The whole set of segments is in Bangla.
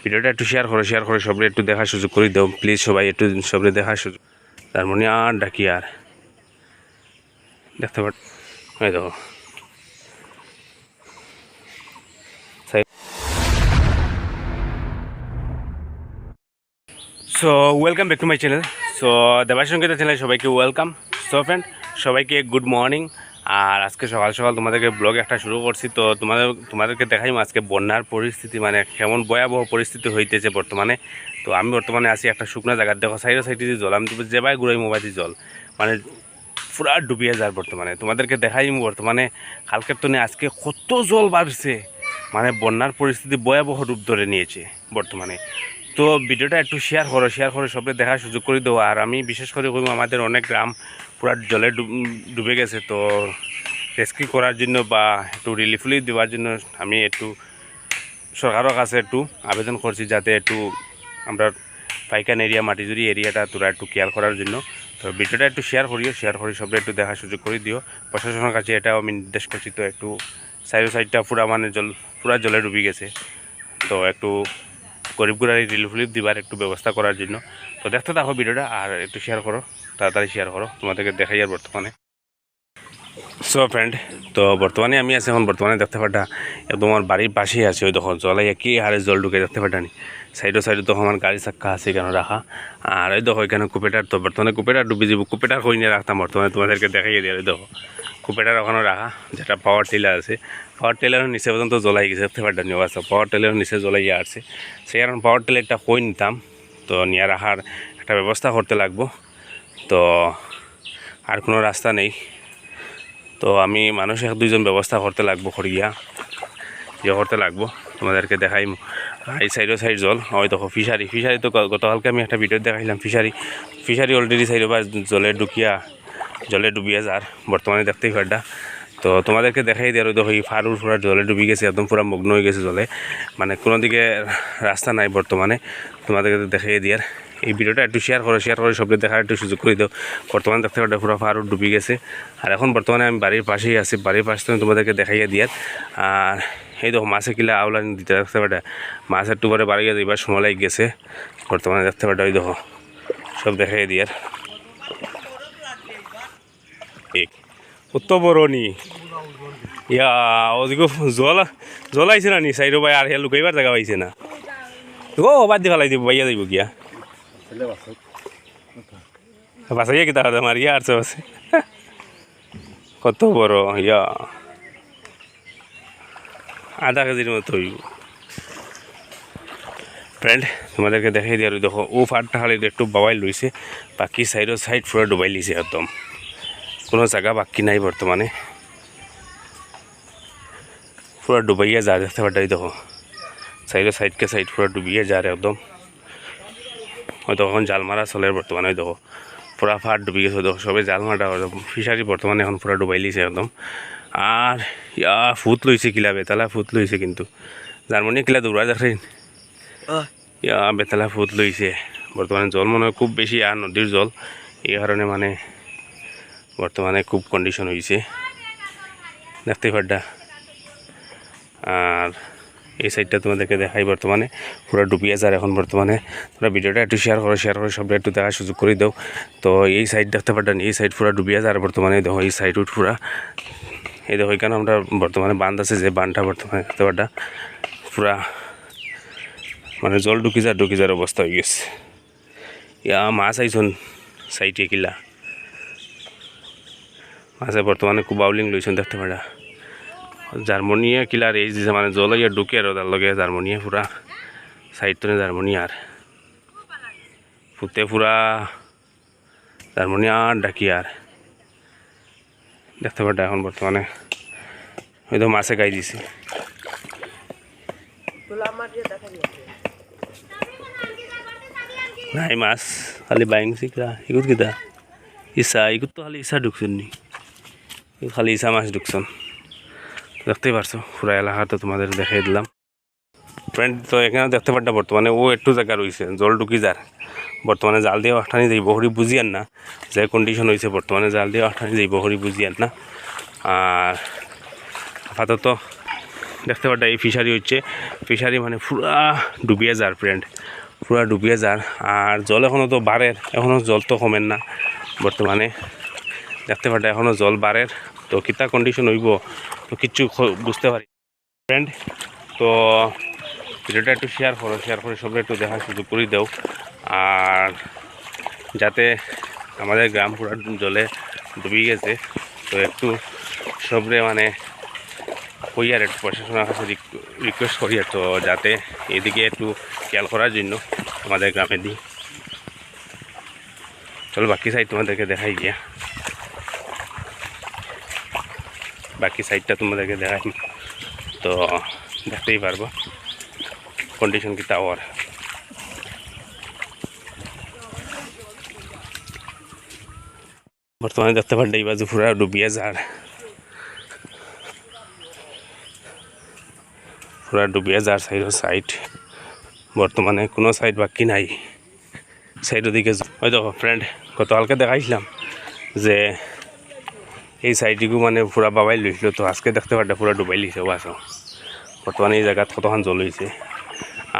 ভিডিওটা একটু শেয়ার করে সবাই একটু দেখার সুযোগ করে দাও প্লিজ, সবাই একটু সবাই দেখার সুযোগ। তার মানে আর ডাকি আর দেখতে পার এই দেখো so welcome back to my channel. So Debashankita চ্যানেলে সবাইকে ওয়েলকাম। সো ফ্রেন্ড, সবাইকে গুড মর্নিং। আর আজকে সকাল সকাল তোমাদেরকে ব্লগ একটা শুরু করছি। তো তোমাদেরকে দেখাই আজকে বন্যার পরিস্থিতি, মানে কেমন ভয়াবহ পরিস্থিতি হইতেছে বর্তমানে। তো আমি বর্তমানে আছি একটা শুকনো জায়গার, দেখো সাইডে জল, আমি যেবাই ঘুরাই মোবাইল জল, মানে পুরা ডুবিয়ে যায় বর্তমানে। তোমাদেরকে দেখাই বর্তমানে কালকের তো আজকে কত জল বাড়ছে, মানে বন্যার পরিস্থিতি ভয়াবহ রূপ ধরে নিয়েছে বর্তমানে। তো ভিডিওটা একটু শেয়ার করে সবাই দেখার সুযোগ করে দেবো। আর আমি বিশেষ করে কইব আমাদের অনেক গ্রাম পুরা জলে ডুবে গেছে। তো রেস্কিউ করার জন্য বা একটু রিলিফ দেওয়ার জন্য আমি একটু সরকারের কাছে একটু আবেদন করছি, যাতে একটু আমরা পাইকান এরিয়া মাটিজুরি এরিয়াটা তোরা একটু কেয়ার করার জন্য। তো ভিডিওটা একটু শেয়ার করে সবাই একটু দেখার সুযোগ করে দিও। প্রশাসনের কাছে এটাও আমি নির্দেশ করছি। তো একটু সাইডটা পুরা মানে পুরা জলে ডুবে গেছে, তো একটু গরিবগুলো রিলিফ দিবার একটু ব্যবস্থা করার জন্য। তো দেখতে থাকো ভিডিওটা আর একটু শেয়ার করো, তাড়াতাড়ি শেয়ার করো, তোমাদেরকে দেখাই আর বর্তমানে। সো ফ্রেন্ড, তো বর্তমানে আমি আছি এখন বর্তমানে দেখতে পাটা একদম আমার বাড়ির পাশেই আছে। ওই দেখো জলাই কি হারে জল ঢুকে দেখতে পাটানি। সাইডে তো আমার গাড়ি চাক্কা আছে এখানে রাখা। আর ওই দেখো এখানে কুপেটার, তো বর্তমানে কুপেটার ডুবে যাব, কুপেটার কই নিয়ে রাখতাম বর্তমানে তোমাদেরকে দেখাই দিয়ে। ওই দেখো কুপেটার ওখানে রাখা, যেটা পাওয়ার টিলার আছে, পাওয়ার টিলারের নিচে পর্যন্ত জ্বলাই গেছে দেখতে পাটানি। আছে পাওয়ার টিলারের নিচে জ্বলাইয়া আসছে, সেই কারণে পাওয়ার টিলারটা কই নিতাম, তো নিয়ে রাখার একটা ব্যবস্থা করতে লাগবো। তো আর কোনো রাস্তা নেই, তো আমি মানুষ এক দুইজন ব্যবস্থা করতে লাগবো, করিয়া করতে লাগবো। তোমাদেরকে দেখাই এই সাইড জল। ওই দেখো ফিশারি তো গতকালকে আমি একটা ভিডিও দেখাইলাম। ফিশারি অলরেডি সাইডে বা জলে ডুবিয়ে যার বর্তমানে দেখতেই পারটা। তো তোমাদেরকে দেখাই দিয়ে দেখো এই ফারুর পুরা জলে ডুবি গেছে, একদম পুরা মগ্ন হয়ে গেছে জলে, মানে কোনো দিকে রাস্তা নাই বর্তমানে। তোমাদেরকে দেখাই দিয়ে এই ভিডিওটা একটু শেয়ার করে সবাই দেখার একটু সুযোগ করে দাও। বর্তমানে দেখতে পারটা পুরো ফারুর ডুবি গেছে। আর এখন বর্তমানে আমি বাড়ির পাশেই আছি, বাড়ির পাশ থেকে তোমাদেরকে দেখাইয়া দিয়ে। আর এই দেখো মাছে কিলা আওলা দিতে দেখতে পারটা, মাছ একটু পরে বাড়িয়ে যাইবার সময় লাগে গেছে বর্তমানে দেখতে পারটা। ওই দেখো সব দেখাই দিয়ে কত বড় নি ইয়া ওদিকে জল আইছে না নি সাইডো ভাই, আর লুকাইবার জায়গা পাইছে না। ও বাদ দিয়ে ফেলাই দিব, বাইয়া যাইব গিয়া বাসাইয়া কি তাহলে আমার ইয়া আছে বাসে কত বড় ইয়া, আধা কেজির মতো হইব। ফ্রেন্ড, তোমাদেরকে দেখাই দিয়ে আর দেখো ও ফাটটা খালি একটু বাবাই লইছে, বাকি সাইড পুরো ডুবাই লিছে একদম, কোনো জায়গা বাকি নাই বর্তমানে, পুরো ডুবাইয়া যা দেখতে পাটাই। দেখো সাইড পুরো ডুবিয়ে যা একদম। হয়তো এখন জাল মারা চলে বর্তমানে। দেখো পুরা ফাট ডুবি গেছে, দেখো সবাই জাল মারা ফিশারি বর্তমানে এখন পুরা ডুবাই লিছে একদম। আর ইয়া ফুট লইছে কিলা, বেতালা ফুট লইছে, কিন্তু জার্মানি কিলা দৌড়া দেখেন ইয়া বেতালা ফুট লইছে বর্তমানে। জল মনে হয় খুব বেশি, আর নদীর জল, এই কারণে মানে বর্তমানে খুব কন্ডিশন হয়েছে দেখতে পাড্ডা। আর এই সাইডটা তোমাদেরকে দেখাই বর্তমানে পুরো ডুবিয়ে যার এখন বর্তমানে। তোমরা ভিডিওটা একটু শেয়ার করে সবাই একটু দেখার সুযোগ করে দাও। তো এই সাইড দেখতে পাড্ডান, এই সাইড পুরো ডুবিয়ে যার বর্তমানে। দেখো এই সাইড পুরা, এই দেখো এখানে আমরা বর্তমানে বাঁধ আছে, যে বাঁধটা বর্তমানে দেখতে পাড্ডা পুরা মানে জল ঢুকি যার অবস্থা হয়ে গেছে। ইয়া মাছ আইসন সাইডে কিলা মাছে বর্তমানে খুব বাউলিং লইছেন দেখতে পাড্ডা। জার্মনিয়া কিলার এই যে মানে জল ইয়া ঢুকে আর তার লগে জার্মনিয়া পুরা সাইড তো জার্মনিয়া আর ফুটে পুরা জার্মনিয়া আর ডাকি আর দেখতে পাড্ডা এখন বর্তমানে। হয়তো মাছে গাই দিছে, নাই মাছ খালি বাইংছি কিলা ইগুত কিতা ইগুত তো খালি ঢুকছেন নি, খালি মাছ ঢুকছেন দেখতেই পারছো। পুরা এলাকা তো তোমাদের দেখাই দিলাম ফ্রেন্ড। তো এখানে দেখতে পারটা বর্তমানে ও একটু জায়গা রয়েছে জল ঢুকি যার বর্তমানে, জাল দিয়ে আঠানি যাইব হরি বুঝিয়ান না যে কন্ডিশন হয়েছে বর্তমানে, জাল দিয়ে আঠানি যাইব হরি বুঝিয়ান না। আর আপাতত দেখতে পাটা এই ফিশারি হচ্ছে ফিশারি মানে পুরা ডুবিয়ে যার ফ্রেন্ড, পুরা ডুবিয়ে যার। আর জল এখনও তো বাড়ের, এখনও জল তো কমেন না বর্তমানে। দেখতে পাটা এখনও জল বাড়ের, তো কিতা কন্ডিশন হইব তো কিচ্ছু বুঝতে পারি ফ্রেন্ড। তো ভিডিওটা একটু শেয়ার করে সবাই একটু দেখার সুযোগ করে দেও, আর যাতে আমাদের গ্রাম পুরা জলে ডুবে গেছে, তো একটু সবরে মানে কই আর একটু প্রশাসনের কাছে রিকোয়েস্ট করি তো যাতে এদিকে একটু খেয়াল করার জন্য আমাদের গ্রামে দিই। চলো বাকি সাইড তোমাদেরকে দেখাই গিয়া, বাকি সাইডটা তোমাদেরকে দেখাই, তো দেখতেই পারবো কন্ডিশন কি টাওয়ার। বর্তমানে দেখতে পারলে এই বাজু পুরা ডুবিয়ে যার, পুরা ডুবিয়ে যার সাইড বর্তমানে কোনো সাইড বাকি নাই। সাইডের দিকে ওই দেখো ফ্রেন্ড, গতকালকে দেখাইছিলাম যে এই সাইডটিকু মানে পুরা বাবাই লইছিল, তো আজকে দেখতে পারটা পুরা ডুবাই লিছে বাসো। বর্তমানে এই জায়গাত কতক্ষণ জল হয়েছে,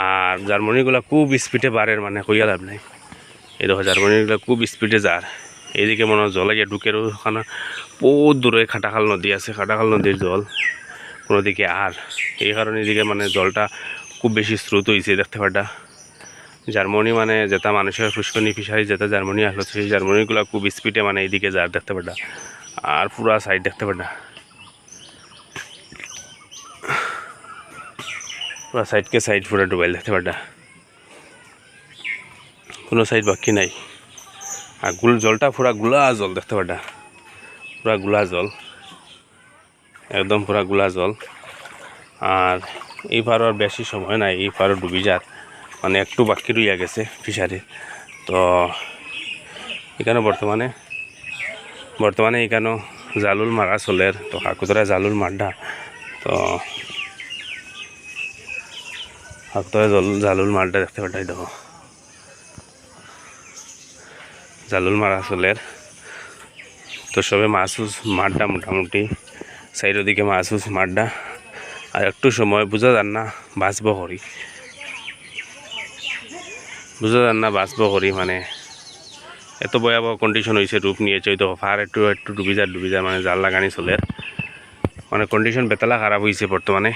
আর জার্মানিগুলো খুব স্পিডে বাড়ের, মানে কইয়া লাভ নাই। এই দেখো জার্মানিগুলো খুব স্পিডে যার। এইদিকে মনে হয় জল গিয়ে ঢুকের ওখানে বহুত দূরে খাটাখাল নদী আছে, খাটাখাল নদীর জল কোনো দিকে, আর এই কারণে এদিকে মানে জলটা খুব বেশি স্রোত হয়েছে। দেখতে পাটা জার্মানি মানে যেটা মানুষের পুষ্করণী ফিশারি যেটা জার্মানি আসলো, সেই জার্মানিগুলো খুব স্পিডে মানে এইদিকে যার দেখতে পাটা। আর পুরা সাইড দেখতে পাটা, পুরা সাইডকে সাইড পুরা ডুবাইল দেখতে পাটা, কোনো সাইড বাকি নাই। আর জলটা পুরা গুলা জল দেখতে পাটা, পুরা গুলা জল, একদম পুরা গুলা জল। আর এই পারও আর বেশি সময় নাই, এই পারও ডুবি যার, মানে একটু বাকি রইয়া গেছে ফিশারি। তো এখানে বর্তমানে এখানেও জালুল মারা চলের, তো কাকুতরা জালুল মারডা, তো কাকুতরা জালুল মারডা দেখতে পাঠাই দেখো, জালুল মারা চলের। তো সবে মাছুস মারডা মোটামুটি সাইডের দিকে মাছুস মারডা, আর একটু সময় বুঝা যান না বাঁচব করি, বুঝা যান না বাঁচব করি, মানে এত ভয়াবহ কন্ডিশন হয়েছে, রূপ নিয়েছে। ওই তো ফার একটু ডুবি যায় মানে জাল লাগানি চলের, মানে কন্ডিশন বেতালা খারাপ হয়েছে বর্তমানে।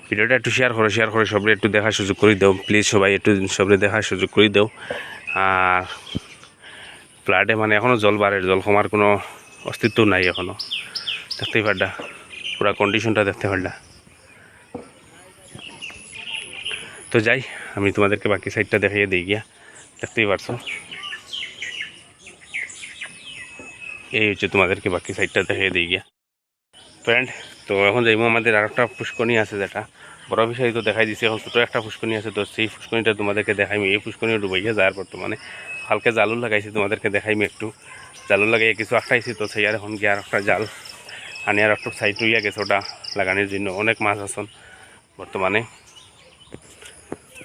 ভিডিওটা একটু শেয়ার করে সবাই একটু দেখার সুযোগ করে দেও প্লিজ, সবাই একটু সবাই দেখার সুযোগ করে দেও। আর ফ্লাডে মানে এখনও জল বাড়ে, জল কমার কোনো অস্তিত্ব নাই এখনও, দেখতেই পারডা পুরা কন্ডিশনটা দেখতে পারডা। তো যাই আমি তোমাদেরকে বাকি সাইডটা দেখিয়ে দিই গিয়া, দেখতেই পারছো এই হচ্ছে তোমাদেরকে বাকি সাইডটা দেখিয়ে দিই গিয়া ফ্রেন্ড। তো এখন যাইব আমাদের আর একটা পুষ্করণী আছে, যেটা বড় বিষয় তো দেখাই দিছে, এখন ছোটো একটা পুষ্করণী আছে, তো সেই পুষ্করণীটা তোমাদেরকে দেখাইমি। এই পুষ্করণী ডুবাইয়া যায় বর্তমানে, হালকা জালুল লাগাইছি, তোমাদেরকে দেখাইমি একটু জালুল লাগাইয়া কিছু আটকাইছি, তো সেই আর এখন গিয়ে আর একটা জাল আনি আর একটু সাইড রইয়া গেছে, ওটা লাগানোর জন্য অনেক মাছ আসন বর্তমানে,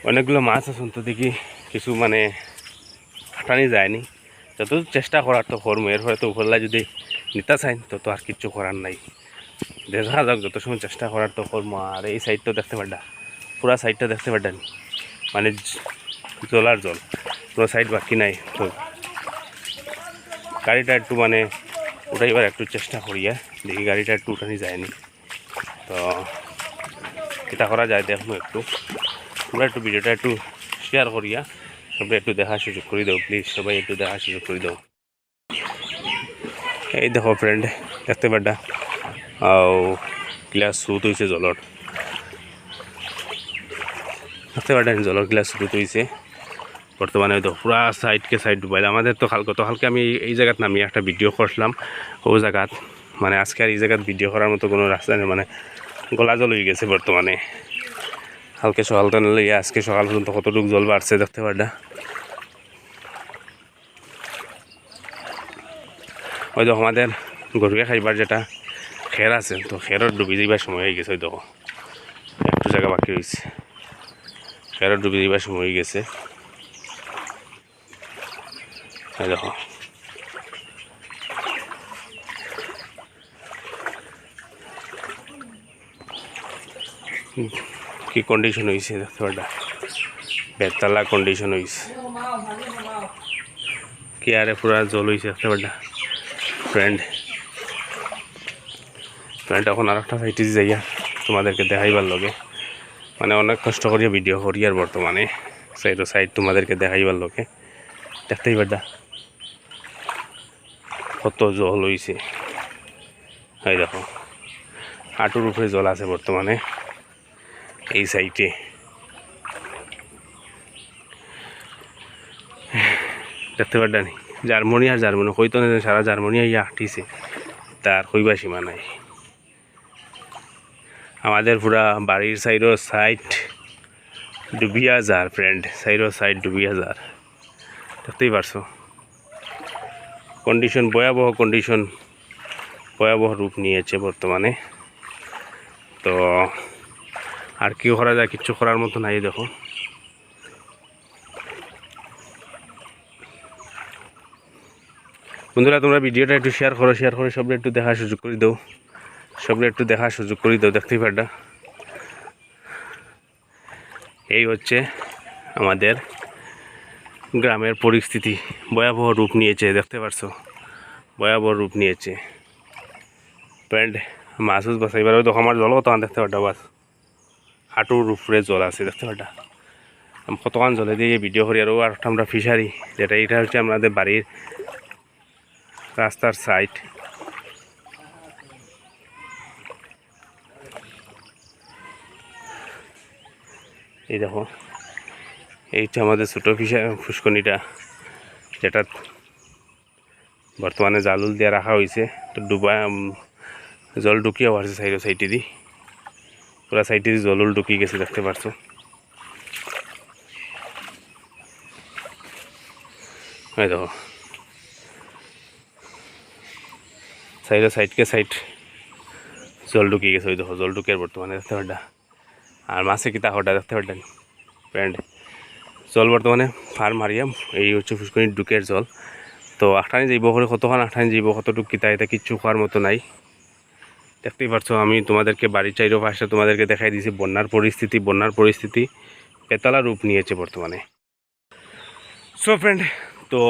অনেকগুলো মাছ আসুন। তো দেখি কিছু মানে হাঁটানি যায়নি, যত চেষ্টা করার তো করবো, এর ফলে তো উপরলা যদি নিতে চাই তো আর কিচ্ছু করার নাই, দেখা যাক যত সময় চেষ্টা করার তো করবো। আর এই সাইডটা দেখতে পারডা, পুরা সাইডটা দেখতে পারডান, মানে জলার জল, পুরো সাইড বাকি নাই। তো গাড়িটা একটু মানে উঠাইবার একটু চেষ্টা করিয়া দেখি, গাড়িটা একটু উঠানি যায়নি, তো এটা করা যায় দেখবো একটু। তোমরা একটু ভিডিওটা একটু শেয়ার করিয়া সবাই একটু দেখার সুযোগ করে দাও প্লিজ, সবাই একটু দেখার সুযোগ করে দাও। এই দেখো ফ্রেন্ড দেখতে পারডা গ্লাস স্রোত হয়েছে জলর, দেখতে পারডা জলর গ্লাস স্রোত হয়েছে বর্তমানে। তো পুরা সাইডকে সাইড ডুবাইলে আমাদের। তো কালকে আমি এই জায়গাত নামি একটা ভিডিও করছিলাম, ও জায়গাত মানে আজকে আর এই জায়গাত ভিডিও করার মতো কোনো রাস্তা নেই, মানে গলা জল হয়ে গেছে বর্তমানে। কালকে সকালটা নিলে আজকে সকাল পর্যন্ত কতটুকু জল বাড়ছে দেখতে পারডা। ওই দেখো আমাদের গরুকে খাইবার যেটা খের আছে, তো খেরত ডুবি যাইবার সময় হয়ে গেছে, ওই দেখো একটু জায়গা বাকি রয়েছে, খেরত ডুবি যাইবার সময় হয়ে গেছে, এই দেখো। কি কন্ডিশন হয়েছে দেখতে পাটা, বেতলা কন্ডিশন হয়েছে কি আরে পুরা জল হয়েছে দেখতে পাটা ফ্রেন্ড। এখন আর একটা সাইটে যাইয়া তোমাদেরকে দেখাইবার লগে, মানে অনেক কষ্ট করিয়া ভিডিও করি আর বর্তমানে সাইড তোমাদেরকে দেখাইবার লগে দেখতেই পারদা কত জল হয়েছে। এই দেখো হাঁটুর উপরে জল আছে বর্তমানে এই সাইডে। দেখতে পারদানি জার্মানি আর জার্মানি হয়তো না সারা জার্মানি ইয়া হাঁটিছে, তার হইবা সীমা নাই। আমাদের পুরা বাড়ির সাইড ডুবিয়া যার ফ্রেন্ড, সাইড ডুবিয়া যার, দেখতেই পারছো কন্ডিশন ভয়াবহ রূপ নিয়েছে বর্তমানে। তো আর কি করা যায়, কিচ্ছু করার মতো নাই। দেখো বন্ধুরা তোমরা ভিডিওটা একটু শেয়ার করে সবটা একটু দেখার সুযোগ করে দাও, দেখতেই পারডা এই হচ্ছে আমাদের গ্রামের পরিস্থিতি। ভয়াবহ রূপ নিয়েছে, দেখতে পারছো ভয়াবহ রূপ নিয়েছে ফ্রেন্ড। মাছ বাসাইবার দেখো আমার জল কতক্ষণ দেখতে পারটা, বাস হাঁটুর উপরে জল আছে দেখতে পারটা। কতক্ষণ জলে দিয়ে ভিডিও করি। আরও আর আমরা ফিশারি, যেটা এটা হচ্ছে আমাদের বাড়ির রাস্তার সাইড। এই দেখো এইটা আমাদের ছোটো ফুসকনিটা, যেটা বর্তমানে জালুল দিয়ে রাখা হয়েছে। তো জল ঢুকিয়ে আসছে সাইডে দিয়ে, পুরা সাইডে দিয়ে জল ঢুকিয়ে গেছে দেখতে পারছো। এই দেখো সাইড জল ঢুকিয়ে গেছে। ওই দেখো জল ঢুকিয়ে বর্তমানে দেখতে পারডা। আর মাছে কিতা হটা দেখতে পারতেন ফ্রেন্ড, জল বর্তমানে ফার মারিয়া এই হচ্ছে ফুসকনির ডুকের জল। তো আঠানি যাইব করে কতক্ষণ আঠানি যাইব, কতটুকু কিতা এটা কিচ্ছু খাওয়ার মতো নাই। দেখতেই পারছো আমি তোমাদেরকে বাড়ির চাইরো পাশে তোমাদেরকে দেখাই দিয়েছি বন্যার পরিস্থিতি পেতলা রূপ নিয়েছে বর্তমানে। সো ফ্রেন্ড, তো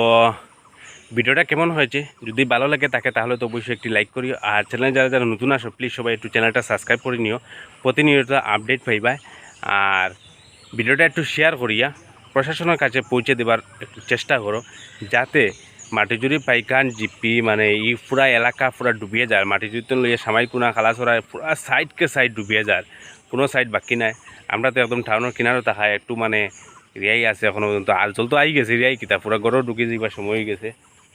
ভিডিওটা কেমন হয়েছে যদি ভালো লাগে থাকে তাহলে তো অবশ্যই একটি লাইক করিও। আর চ্যানেলে যারা নতুন আসো প্লিজ সবাই একটু চ্যানেলটা সাবস্ক্রাইব করে নিও, প্রতিনিয়ত আপডেট পাইবা। আর ভিডিওটা একটু শেয়ার করিয়া প্রশাসনের কাছে পৌঁছে দেবার একটু চেষ্টা করো, যাতে মাটিজুরি পাইকান জিপি মানে পুরা এলাকা পুরা ডুবিয়ে যায়। মাটিজুরি তো লইয়া সামাইকুনা খালাসরা পুরা সাইড ডুবিয়ে যায়, কোনো সাইড বাকি নাই। আমরা তো একদম টাউনের কিনারও তাকাই একটু মানে রিয়াই আছে এখনো পর্যন্ত। আলচল তো আই গেছে, রিয়াই কিতা পুরা গড়ও ঢুকে যাইবার সময় হয়ে গেছে।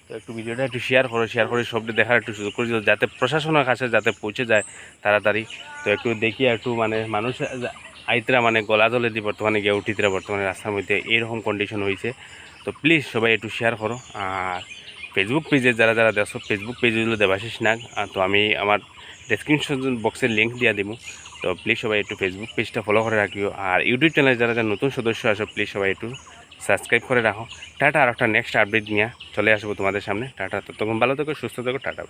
তো একটু ভিডিওটা একটু শেয়ার করে সবটা দেখার একটু সুযোগ করে, যাতে প্রশাসনের কাছে যাতে পৌঁছে যায় তাড়াতাড়ি। তো একটু দেখি একটু মানে মানুষ আইতরা মানে গলা জলে দিয়ে বর্তমানে গিয়ে উঠিতরা বর্তমানে রাস্তার মধ্যে এইরকম কন্ডিশন হয়েছে। তো প্লিজ সবাই একটু শেয়ার করো। আর ফেসবুক পেজে যারা দেখো ফেসবুক পেজে হলো দেবাশিস নাগ, তো আমি আমার ডেসক্রিপশন বক্সের লিঙ্ক দিয়ে দিব। তো প্লিজ সবাই একটু ফেসবুক পেজটা ফলো করে রাখিও। আর ইউটিউব চ্যানেলে যারা নতুন সদস্য আসো প্লিজ সবাই একটু সাবস্ক্রাইব করে রাখো। টাটা, আর একটা নেক্সট আপডেট নিয়ে চলে আসবো তোমাদের সামনে। টাটা, ততক্ষণ ভালো থেকো, সুস্থ থেকো, টাটা।